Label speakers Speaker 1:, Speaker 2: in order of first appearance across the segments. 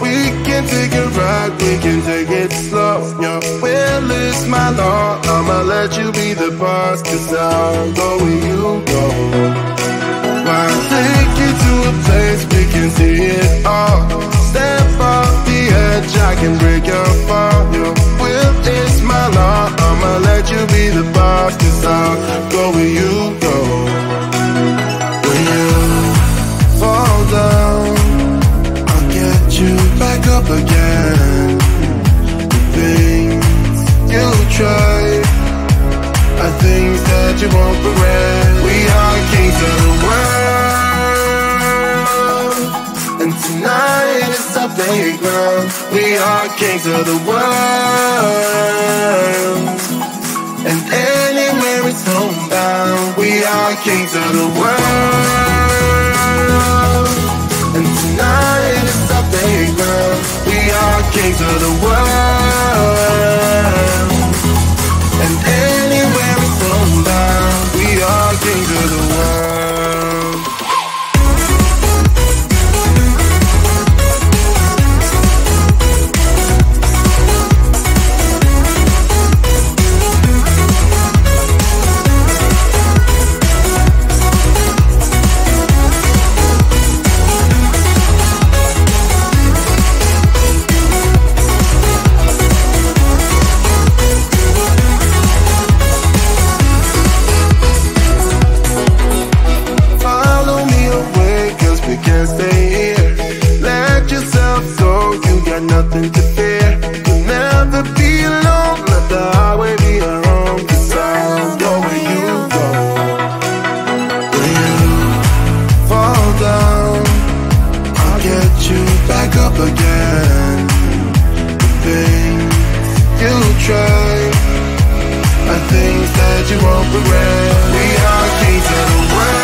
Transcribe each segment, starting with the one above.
Speaker 1: We can take it right, we can take it slow. Your will is my law, I'ma let you be the boss, 'cause I'll go where you go. I'll take you to a place we can see it all. Step off the edge, I can break your fall. Your will is my law, I'ma let you be the boss, 'cause I'll go where you go. When you fall down, I'll get you back up again. The things you try are things that you won't regret. We are kings of the world, and tonight is our playground. We are kings of the world, and anywhere it's homebound. We are kings of the world, and tonight is our playground. We are kings of the world, and anywhere it's homebound. We are kings of the world. Nothing to fear, you'll never be alone. Let the highway be our home, 'cause I'll go where you go. When you fall down, I'll get you back up again. The things you try are things that you won't regret. We are kings of the world,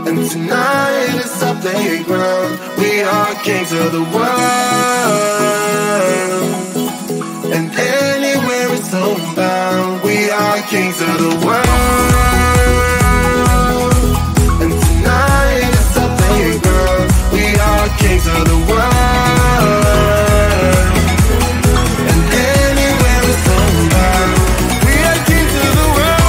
Speaker 1: and tonight is our playground. We are kings of the world, and anywhere it's homebound. We are kings of the world, and tonight is our playground. We are kings of the world, and anywhere it's homebound. We are kings of the world.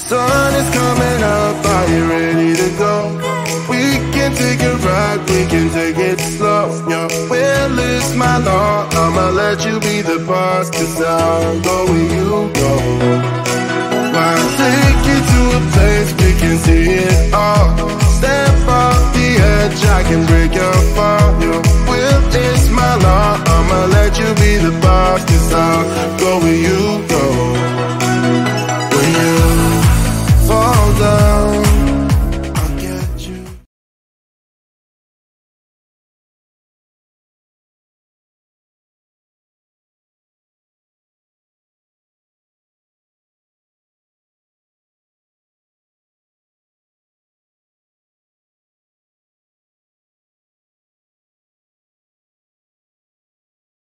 Speaker 1: Sun is coming up, are you ready to go? We can take a ride, we can take it slow. Your will is my law, I'ma let you be the boss, 'cause I'll go where you go. I'll take you to a place we can see it all. Step off the edge, I can break your fall.